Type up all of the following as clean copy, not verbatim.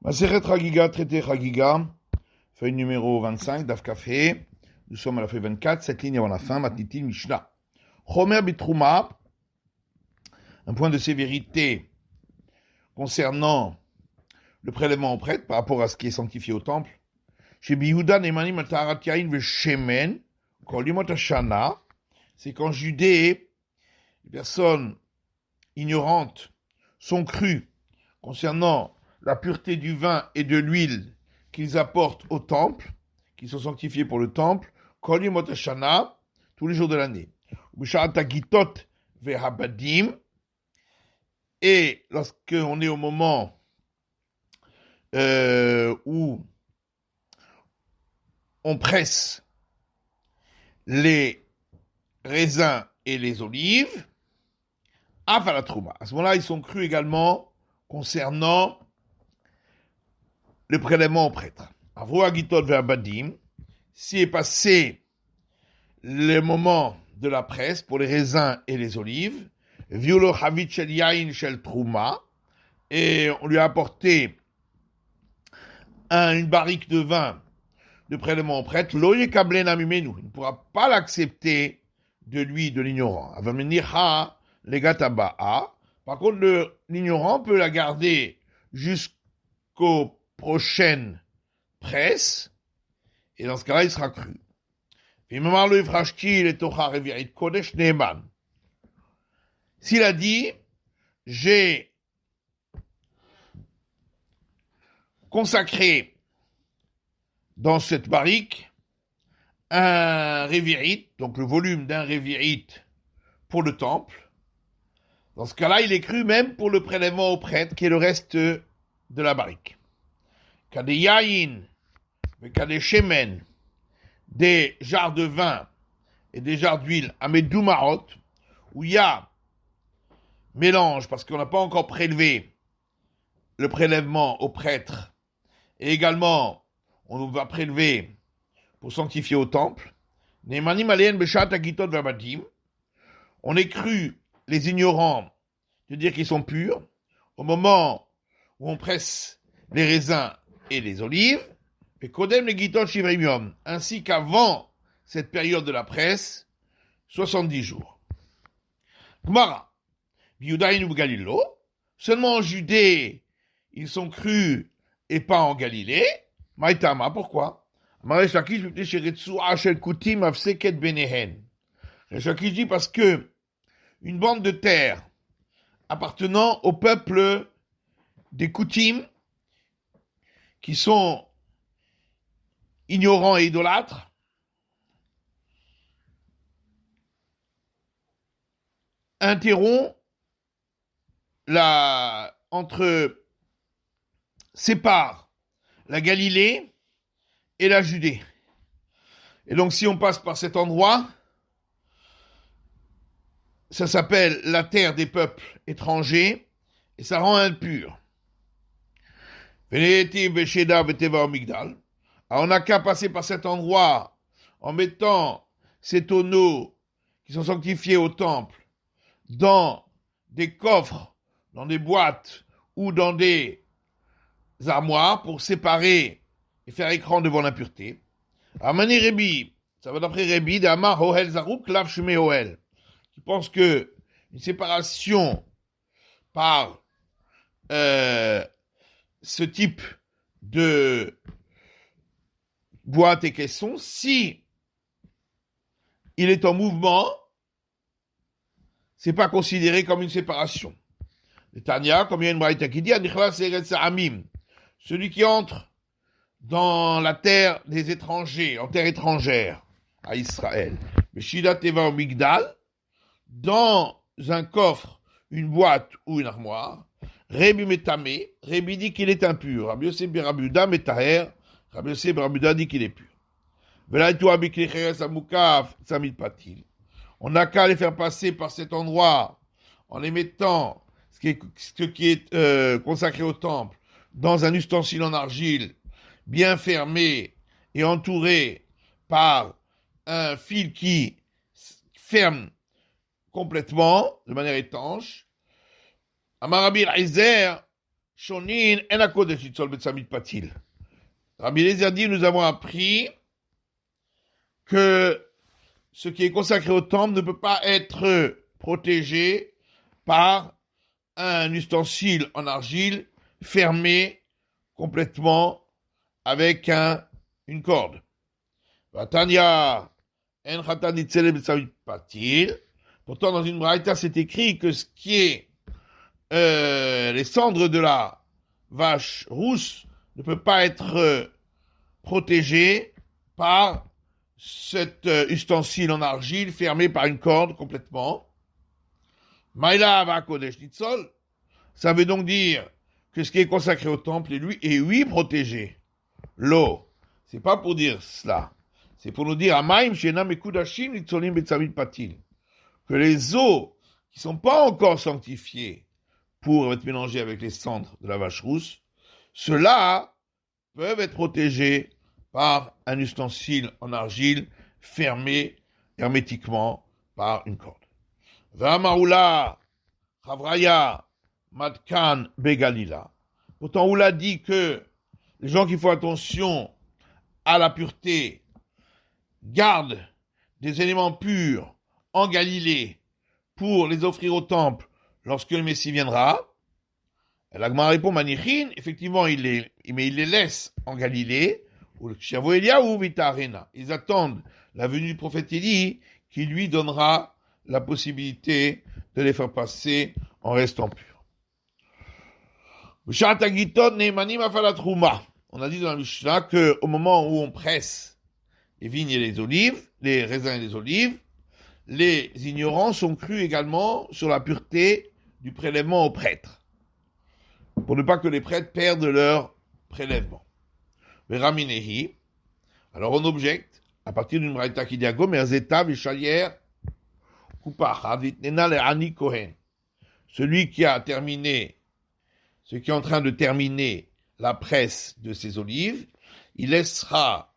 Maseret Chagiga, traité Chagiga, feuille numéro 25, Daf Kafé. Nous sommes à la feuille 24, 7 lignes avant la fin, Matniti Mishnah. Chomer Bitrouma, un point de sévérité concernant le prélèvement au prêtre par rapport à ce qui est sanctifié au temple. Chez Biyuda Nemanim Atarat Yain Veshemen, Kolimot Hashana, c'est qu'en Judée, les personnes ignorantes sont crues concernant la pureté du vin et de l'huile qu'ils apportent au temple, qui sont sanctifiés pour le temple, Kolimot Hashana, tous les jours de l'année. Bishat Agitot Vehabadim, et lorsqu'on est au moment où on presse les raisins et les olives, Afalatrouma. À ce moment-là, ils sont crus également concernant le prélèvement au prêtre. Avro Agitot Vehabadim, si est passé le moment de la presse pour les raisins et les olives, Violo Havit Shel Yain Shel Trouma, et on lui a apporté une barrique de vin de prélèvement au prêtre, Loye Kablen Amimenu, il ne pourra pas l'accepter de lui, de l'ignorant. Avameniha Legataba'a, par contre, l'ignorant peut la garder jusqu'aux prochaines presses, et dans ce cas-là, il sera cru. S'il a dit, j'ai consacré dans cette barrique un révirite, donc le volume d'un révirite pour le temple, dans ce cas-là, il est cru même pour le prélèvement au prêtre, qui est le reste de la barrique. Kade yayin, kade shemen, des jarres de vin et des jarres d'huile à Medoumarot, où il y a mélange, parce qu'on n'a pas encore prélevé le prélèvement au prêtre, et également, on va prélever pour sanctifier au temple. On est cru les ignorants de dire qu'ils sont purs au moment où on presse les raisins et les olives, ainsi qu'avant cette période de la presse, 70 jours. Gmara, seulement en Judée, ils sont crus et pas en Galilée. Maïtama, pourquoi? Shakish dit parce que une bande de terre appartenant au peuple des Koutim, qui sont ignorants et idolâtres, sépare la Galilée et la Judée. Et donc si on passe par cet endroit, ça s'appelle la terre des peuples étrangers, et ça rend impur. Alors on n'a qu'à passer par cet endroit en mettant ces tonneaux qui sont sanctifiés au temple dans des coffres, dans des boîtes ou dans des armoires pour séparer et faire écran devant l'impureté. Amani Rebi, ça va d'après Rebi, d'Amar Hoel Zarouk, Lav Shume Hoel, qui pense que une séparation par ce type de boîte et caisson, si il est en mouvement, c'est pas considéré comme une séparation. Le Tanya, comme il y a une braïta qui dit, celui qui entre dans la terre des étrangers, en terre étrangère, à Israël, dans un coffre, une boîte ou une armoire, Rebi Metame, Rebi dit qu'il est impur. Rabbi Yosef ben Rabbi Yehuda Metaher, Rabbi Yosef ben Rabbi Yehuda dit qu'il est pur. On n'a qu'à les faire passer par cet endroit en les mettant, ce qui est consacré au temple, dans un ustensile en argile, bien fermé et entouré par un fil qui ferme complètement, de manière étanche. Amarabi Eliezer, Shonin en hakodesh nitzol betsamid patil. Rabbi Eliezer dit, nous avons appris que ce qui est consacré au temple ne peut pas être protégé par un ustensile en argile fermé complètement avec une corde. Vatanya en chatan nitzele betsamid patil. Pourtant, dans une braïta, c'est écrit que ce qui est les cendres de la vache rousse ne peut pas être protégé par cet ustensile en argile fermé par une corde complètement. Maïla va kodesh nitzol. Ça veut donc dire que ce qui est consacré au temple est lui protégé. L'eau, c'est pas pour dire cela. C'est pour nous dire Amaim shenam ekudashim nitzolim betsamid patil, que les eaux qui sont pas encore sanctifiées pour être mélangées avec les cendres de la vache rousse, ceux-là peuvent être protégés par un ustensile en argile fermé hermétiquement par une corde. V'amaoula chavraya matkan begalila. Pourtant, Oula dit que les gens qui font attention à la pureté gardent des éléments purs en Galilée pour les offrir au temple lorsque le Messie viendra. Et l'Agma répond, Manichin, effectivement, il les laisse en Galilée, ou le Chavo Eliaou Vita Arena. Ils attendent la venue du prophète Élie, qui lui donnera la possibilité de les faire passer en restant purs. On a dit dans la Mishnah qu'au moment où on presse les vignes et les olives, les raisins et les olives, les ignorants sont crus également sur la pureté du prélèvement aux prêtres, pour ne pas que les prêtres perdent leur prélèvement. Veraminehi, alors on objecte, à partir d'une braïta qui dit Gomer Zeta Vishalier Kupacha Vitnena le Ani Kohen. Celui qui a terminé, ce qui est en train de terminer la presse de ses olives, il laissera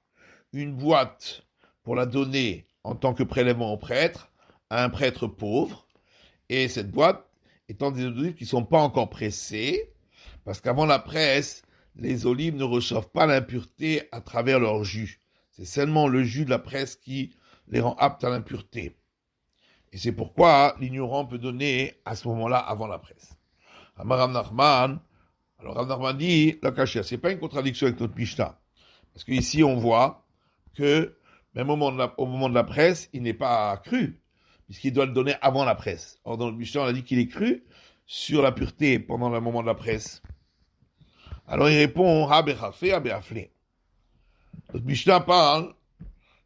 une boîte pour la donner en tant que prélèvement au prêtre, à un prêtre pauvre, et cette boîte étant des olives qui ne sont pas encore pressées, parce qu'avant la presse, les olives ne reçoivent pas l'impureté à travers leur jus. C'est seulement le jus de la presse qui les rend aptes à l'impureté. Et c'est pourquoi l'ignorant peut donner à ce moment-là avant la presse. Amar Rav Nachman, alors Rav Nachman dit, la cachia, c'est pas une contradiction avec notre Mishnah. Parce qu'ici on voit que même au moment de la presse, il n'est pas cru, puisqu'il doit le donner avant la presse. Or, dans le Mishnah, on a dit qu'il est cru sur la pureté pendant le moment de la presse. Alors, il répond, Habechafe, Habehafle. Notre Mishnah parle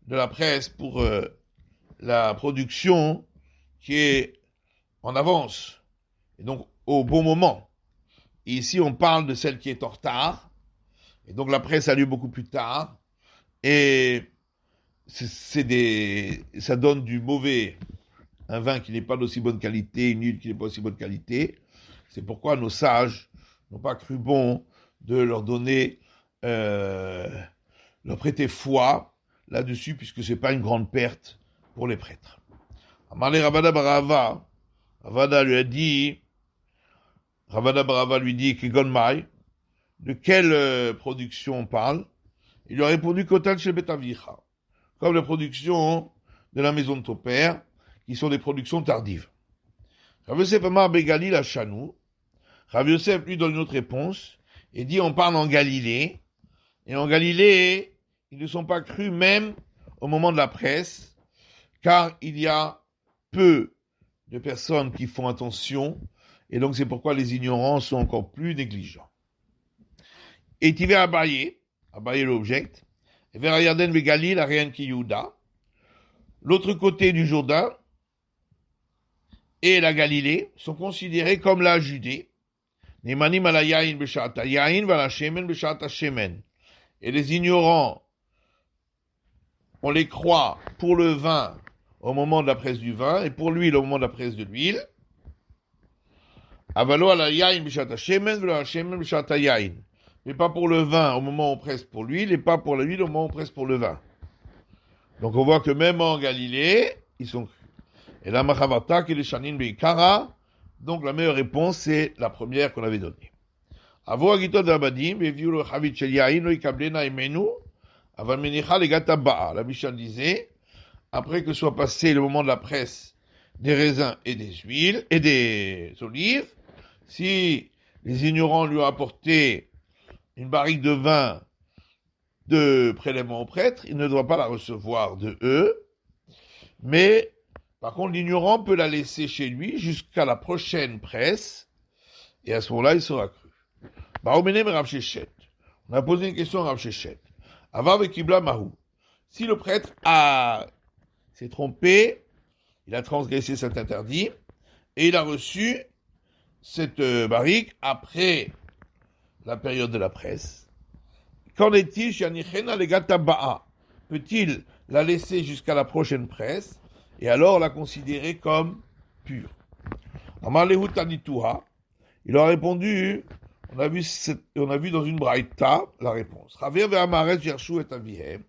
de la presse pour la production qui est en avance, et donc au bon moment. Et ici, on parle de celle qui est en retard, et donc la presse a lieu beaucoup plus tard, et ça donne du mauvais, un vin qui n'est pas d'aussi bonne qualité, une huile qui n'est pas d'aussi bonne qualité. C'est pourquoi nos sages n'ont pas cru bon de leur donner, leur prêter foi là-dessus, puisque c'est pas une grande perte pour les prêtres. Amalé Ravada Barava, Ravada lui dit, Kigonmai, de quelle production on parle? Il lui a répondu Kotan chez Betavicha, comme la production de la maison de ton père, qui sont des productions tardives. Rav Yosef Amar Begali la Chanou. Rav Yosef lui donne une autre réponse et dit on parle en Galilée, et en Galilée, ils ne sont pas crus même au moment de la presse, car il y a peu de personnes qui font attention, et donc c'est pourquoi les ignorants sont encore plus négligents. Et tu vas Abaye l'objecte, et vers Yarden Begali la Réen Kiyouda, l'autre côté du Jourdain et la Galilée sont considérés comme la Judée. Nemanim ala yain b'shata yain v'ala shemen b'shata shemen. Et les ignorants, on les croit pour le vin au moment de la presse du vin et pour l'huile au moment de la presse de l'huile. Avalo ala yain b'shata shemen v'ala shemen b'shata yain. Mais pas pour le vin au moment où on presse pour l'huile et pas pour l'huile au moment où on presse pour le vin. Donc on voit que même en Galilée, ils sont crus. Et la Machavata, qui est le Shanin Beikara, donc la meilleure réponse, c'est la première qu'on avait donnée. Avo agito d'abadim, veviu le chavit shel yain, lo ikablena imenu, aval menicha le gata ba'a. La Mishnah disait, après que soit passé le moment de la presse des raisins et des huiles, et des olives, si les ignorants lui ont apporté une barrique de vin de prélèvement au prêtre, il ne doit pas la recevoir de eux, mais par contre l'ignorant peut la laisser chez lui jusqu'à la prochaine presse, et à ce moment-là il sera cru. Baomenem Rav Shechet. On a posé une question à Rav Shechet. Avav Kibla Mahu. Si le prêtre s'est trompé, il a transgressé cet interdit, et il a reçu cette barrique après la période de la presse. Qu'en est-il chez Anichena le Gataba'a? Peut-il la laisser jusqu'à la prochaine presse et alors la considérer comme pure? Amar Lehu Tanituha, il a répondu, on a vu dans une braïta la réponse. Raver ve'amaret yershu et avihem.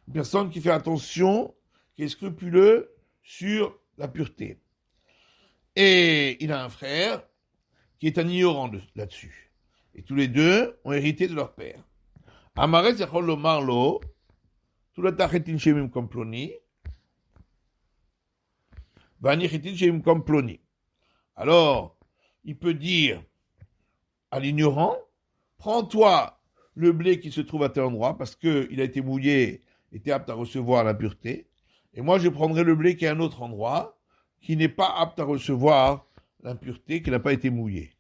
Une personne qui fait attention, qui est scrupuleux sur la pureté. Et il a un frère qui est un ignorant là-dessus. Et tous les deux ont hérité de leur père. Amaret yachol lomar lo, tout le tachetin shemim comme ploni, vani chetin shemim comme ploni. Alors, il peut dire à l'ignorant, prends-toi le blé qui se trouve à tel endroit, parce qu'il a été mouillé, était apte à recevoir l'impureté, et moi je prendrai le blé qui est à un autre endroit, qui n'est pas apte à recevoir l'impureté, qui n'a pas été mouillé.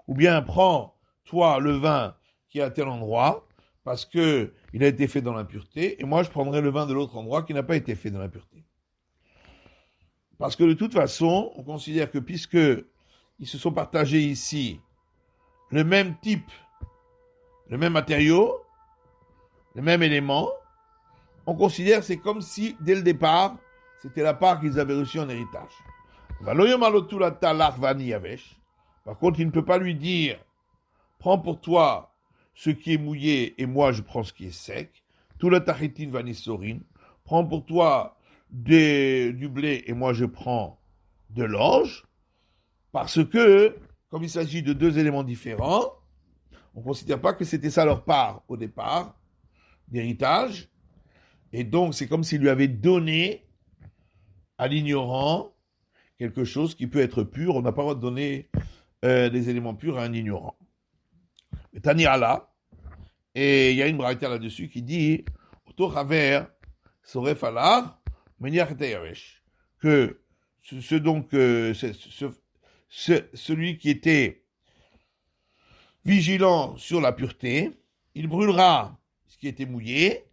Ou bien prends-toi le vin qui est à tel endroit, parce qu'il a été fait dans l'impureté, et moi je prendrai le vin de l'autre endroit qui n'a pas été fait dans l'impureté. Parce que de toute façon, on considère que puisque ils se sont partagés ici le même type, le même matériau, le même élément, on considère que c'est comme si, dès le départ, c'était la part qu'ils avaient reçue en héritage. Par contre, il ne peut pas lui dire, prends pour toi ce qui est mouillé et moi je prends ce qui est sec. Tout le tachitin vanissorin, prends pour toi du blé et moi je prends de l'orge, parce que, comme il s'agit de deux éléments différents, on ne considère pas que c'était ça leur part au départ, d'héritage, et donc c'est comme s'il lui avait donné à l'ignorant quelque chose qui peut être pur. On n'a pas le droit de donner des éléments purs à un ignorant. Tani Allah, et il y a une braïta là-dessus qui dit Oto Chaver Soref Alar Meniach et Yavesh, que celui qui était vigilant sur la pureté, il brûlera ce qui était mouillé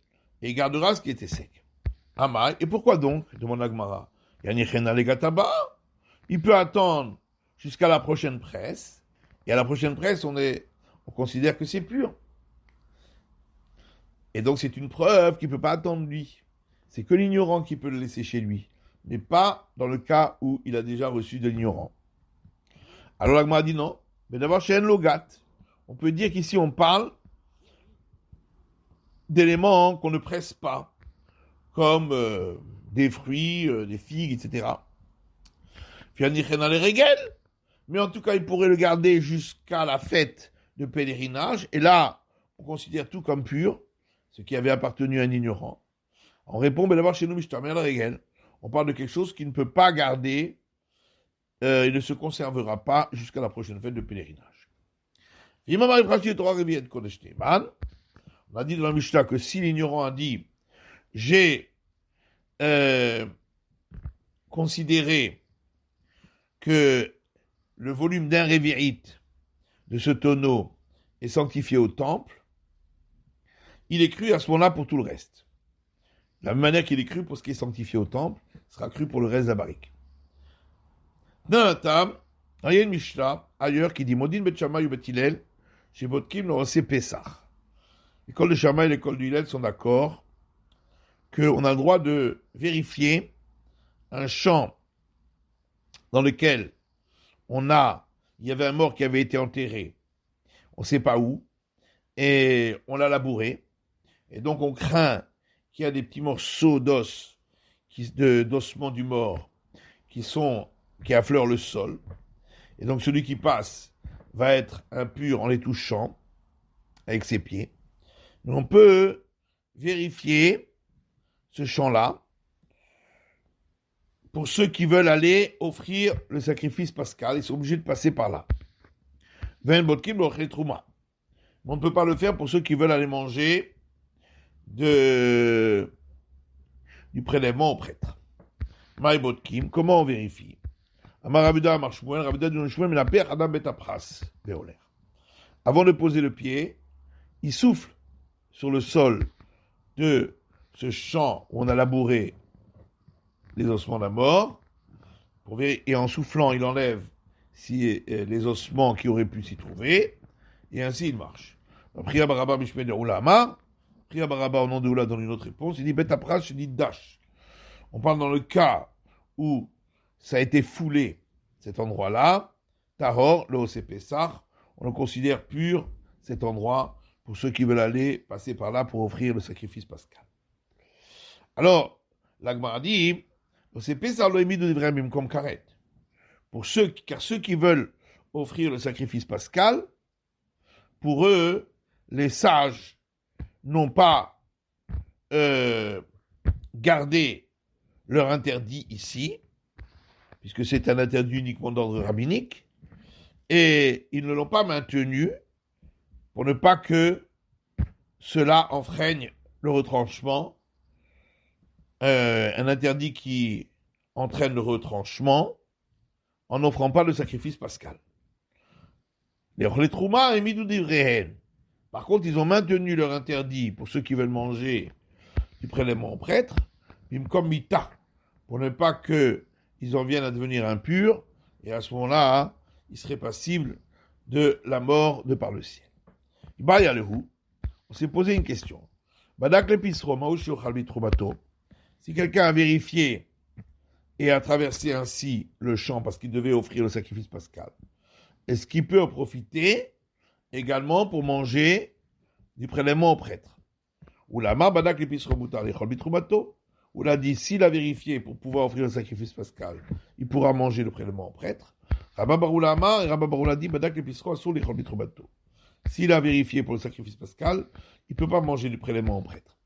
et il gardera ce qui était sec. Amai, et pourquoi donc, demande Agmara, il peut attendre jusqu'à la prochaine presse, et à la prochaine presse, on considère que c'est pur. Et donc c'est une preuve qu'il ne peut pas attendre lui. C'est que l'ignorant qui peut le laisser chez lui, mais pas dans le cas où il a déjà reçu de l'ignorant. Alors l'Agma dit non, mais d'abord chez un logat, on peut dire qu'ici on parle d'éléments qu'on ne presse pas, comme des fruits, des figues, etc. Mais en tout cas, il pourrait le garder jusqu'à la fête de pèlerinage, et là, on considère tout comme pur, ce qui avait appartenu à un ignorant. On répond, mais d'abord chez nous, on parle de quelque chose qui ne peut pas garder, il ne se conservera pas jusqu'à la prochaine fête de pèlerinage. On a dit dans la Mishnah que si l'ignorant a dit j'ai considéré que le volume d'un révérite de ce tonneau est sanctifié au temple, il est cru à ce moment-là pour tout le reste. De la même manière qu'il est cru pour ce qui est sanctifié au temple, sera cru pour le reste de la barrique. Dans la table, il y a une Mishnah ailleurs qui dit Modin Bet Shammai ou Bet Hillel, chez Botkim, le Rosé Pessah. L'école de Shammai et l'école de Hillel sont d'accord qu'on a le droit de vérifier un champ dans lequel il y avait un mort qui avait été enterré, on ne sait pas où, et on l'a labouré, et donc on craint qu'il y a des petits morceaux d'ossements du mort qui affleurent le sol, Et donc celui qui passe va être impur en les touchant avec ses pieds. Mais on peut vérifier ce champ-là pour ceux qui veulent aller offrir le sacrifice pascal. Ils sont obligés de passer par là. On ne peut pas le faire pour ceux qui veulent aller manger du prélèvement au prêtre. Maï Botkim, comment on vérifie? Avant de poser le pied, il souffle sur le sol de ce champ où on a labouré les ossements d'un mort, et en soufflant, il enlève les ossements qui auraient pu s'y trouver, et ainsi il marche. Priya Baraba Mishmed Oulama, Priya Baraba au nom de Oula dans une autre réponse, il dit Betapras, il dit Dash. On parle dans le cas où ça a été foulé, cet endroit-là, Tahor, le OCP Sar, on le considère pur, cet endroit, pour ceux qui veulent aller passer par là pour offrir le sacrifice pascal. Alors, l'Agmara dit, l'OCP Sar lo émis de devrait même comme karet. Car ceux qui veulent offrir le sacrifice pascal, pour eux, les sages n'ont pas gardé leur interdit ici, puisque c'est un interdit uniquement d'ordre rabbinique, et ils ne l'ont pas maintenu pour ne pas que cela enfreigne le retranchement, un interdit qui entraîne le retranchement en n'offrant pas le sacrifice pascal. Les troumas émis du divrehen. Par contre, ils ont maintenu leur interdit pour ceux qui veulent manger du prélèvement au prêtre, comme mita, pour ne pas qu'ils en viennent à devenir impurs, et à ce moment-là, ils seraient passibles de la mort de par le ciel. On s'est posé une question. Si quelqu'un a vérifié et a traversé ainsi le champ parce qu'il devait offrir le sacrifice pascal, est-ce qu'il peut en profiter également pour manger du prélèvement au prêtre? Ou la badak ou l'a dit, s'il a vérifié pour pouvoir offrir le sacrifice pascal, il pourra manger le prélèvement au prêtre. Rabba Baroula Amar et Rabba Baroula dit badak l'épisro assour les bitrubato. S'il a vérifié pour le sacrifice pascal, il ne peut pas manger du prélèvement au prêtre.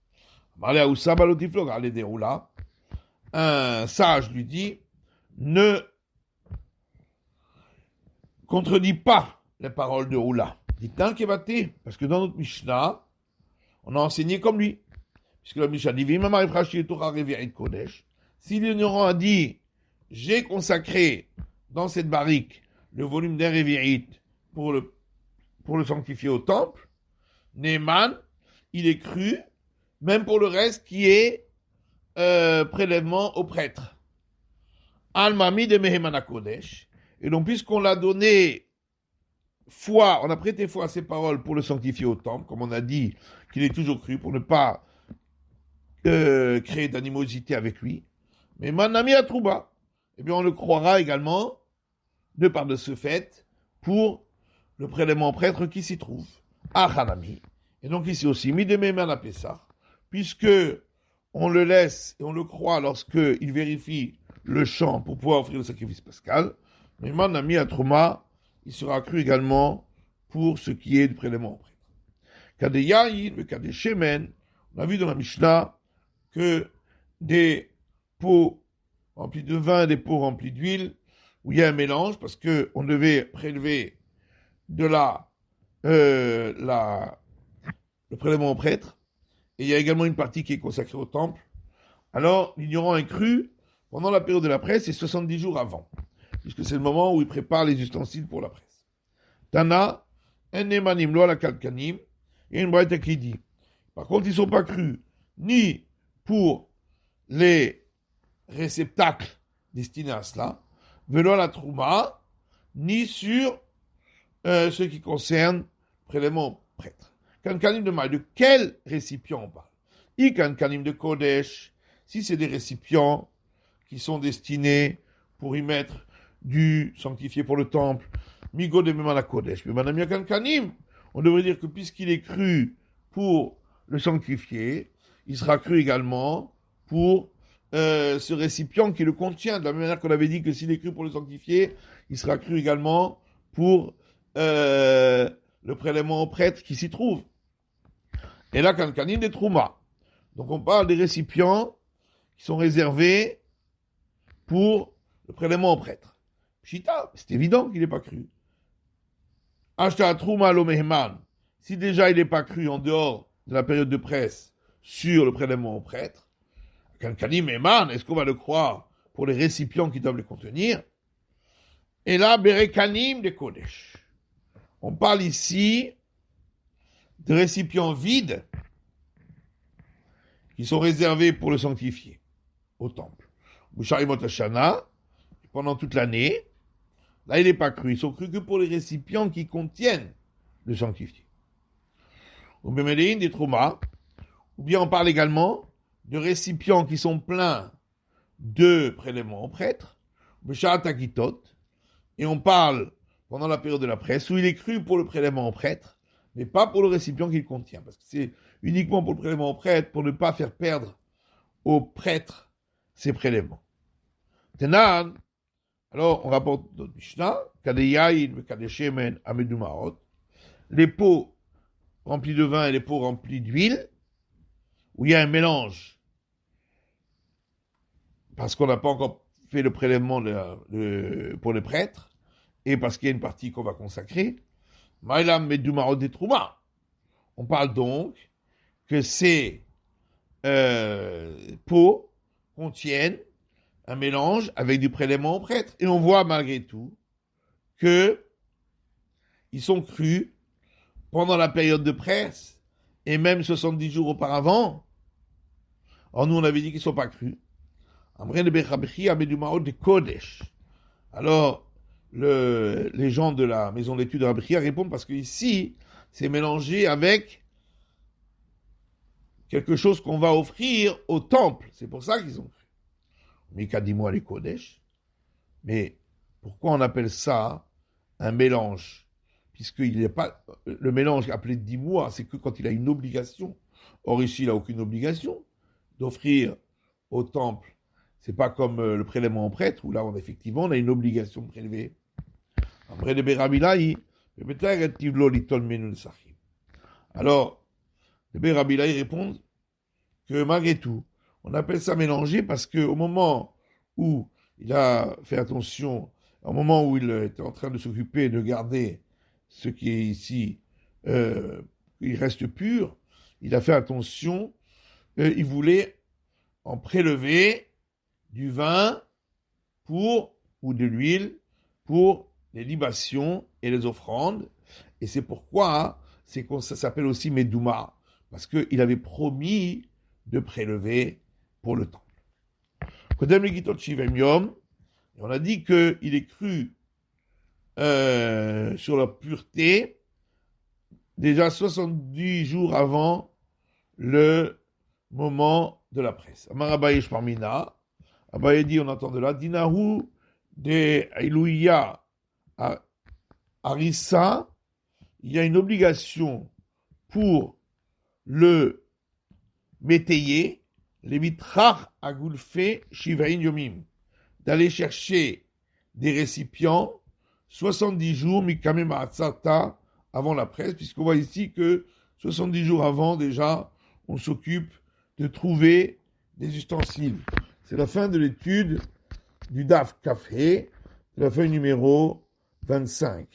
Un sage lui dit, ne contredis pas les paroles de Oula. Dit tant qu'il va t'aider, parce que dans notre Mishnah, on a enseigné comme lui. Puisque le Mishnah dit, si l'ignorant a dit, j'ai consacré dans cette barrique le volume d'un révérite pour le sanctifier au temple, Neyman, il est cru, même pour le reste qui est prélèvement au prêtre. Al-Mami de Mehemana Kodesh. Et donc, puisqu'on l'a donné foi, on a prêté foi à ses paroles pour le sanctifier au temple, comme on a dit qu'il est toujours cru, pour ne pas créer d'animosité avec lui. Mais Manami à Trouba, eh bien, on le croira également, de par de ce fait, pour le prélèvement prêtre qui s'y trouve. Hanami. Et donc, ici aussi, Midememana Pessah, puisque on le laisse et on le croit lorsqu'il vérifie le champ pour pouvoir offrir le sacrifice pascal, mais Manami à Trouma, il sera cru également pour ce qui est du prélèvement prêtre. Kadeyaï, le cas des Shemen, on a vu dans la Mishnah que des pots remplis de vin, des pots remplis d'huile, où il y a un mélange, parce qu'on devait prélever de le prélèvement au prêtre, et il y a également une partie qui est consacrée au temple. Alors, l'ignorant est cru pendant la période de la presse et 70 jours avant, puisque c'est le moment où il prépare les ustensiles pour la presse. Tana, un emanim lo la kalkanim, et une braïta qui dit, par contre, ils ne sont pas crus ni pour les réceptacles destinés à cela, velo la trouma, ni sur ce qui concerne prélèvement prêtre. Kankanim de maille, de quel récipient on parle? Kankanim de Kodesh, si c'est des récipients qui sont destinés pour y mettre du sanctifié pour le temple, Migo de Memana Kodesh, mais Madame Kankanim, on devrait dire que puisqu'il est cru pour le sanctifié, il sera cru également pour ce récipient qui le contient, de la même manière qu'on avait dit que s'il est cru pour le sanctifié, il sera cru également pour le prélèvement au prêtre qui s'y trouve. Et là, Kankanim des Trouma. Donc on parle des récipients qui sont réservés pour le prélèvement au prêtre. Pshita, c'est évident qu'il n'est pas cru. Ashta Trouma lo Mehman. Si déjà il n'est pas cru en dehors de la période de presse sur le prélèvement au prêtre, Kankanim Mehman, est-ce qu'on va le croire pour les récipients qui doivent le contenir? Et là, Berekanim de Kodesh. On parle ici de récipients vides qui sont réservés pour le sanctifier au temple. Boucharimot Hashana, pendant toute l'année, là il n'est pas cru. Ils sont crus que pour les récipients qui contiennent le sanctifié. Ou Bemedein des Trouma, ou bien on parle également de récipients qui sont pleins de prélèvements au prêtre, Boucharat Akitot, et on parle pendant la période de la presse où il est cru pour le prélèvement au prêtre, mais pas pour le récipient qu'il contient, parce que c'est uniquement pour le prélèvement au prêtre, pour ne pas faire perdre au prêtre ses prélèvements. Tenan, alors on rapporte notre Mishnah, Kadeyaïn, Kadeshemen, Amedumarot, les pots remplis de vin et les pots remplis d'huile, où il y a un mélange, parce qu'on n'a pas encore fait le prélèvement pour les prêtres, et parce qu'il y a une partie qu'on va consacrer, Maïlam Medumarot des Trouma. On parle donc que ces pots contiennent un mélange avec du prélèvement au prêtre. Et on voit malgré tout que ils sont crus pendant la période de presse et même 70 jours auparavant. Or nous on avait dit qu'ils ne sont pas crus. Alors les gens de la maison d'études de Rabbi Chia répondent parce que ici c'est mélangé avec quelque chose qu'on va offrir au temple. C'est pour ça qu'ils ont cru. Mika dis-moi les Kodesh. Mais pourquoi on appelle ça un mélange? Puisqu'il n'y a pas le mélange appelé 10 mois, c'est que quand il a une obligation. Or ici, il n'a aucune obligation d'offrir au temple. C'est pas comme le prélèvement en prêtre, où là, effectivement, on a une obligation de prélever. Alors, les Bérabilaï répondent que malgré tout, on appelle ça mélanger parce qu'au moment où il a fait attention, au moment où il était en train de s'occuper de garder ce qui est ici, il reste pur, il a fait attention, il voulait en prélever du vin ou de l'huile pour les libations et les offrandes. Et c'est pourquoi ça s'appelle aussi Medouma, parce qu'il avait promis de prélever pour le temple. On a dit qu'il est cru sur la pureté déjà 70 jours avant le moment de la presse. Amarabaye Shparmina, Abaye dit, on entend de là, Dinahu de Ilouya Arissa, il y a une obligation pour le métayer, les mitrach agulfe shivain yomim, d'aller chercher des récipients 70 jours, mikamem atzata, avant la presse, puisqu'on voit ici que 70 jours avant, déjà, on s'occupe de trouver des ustensiles. C'est la fin de l'étude du Daf Kafé, la feuille numéro 25.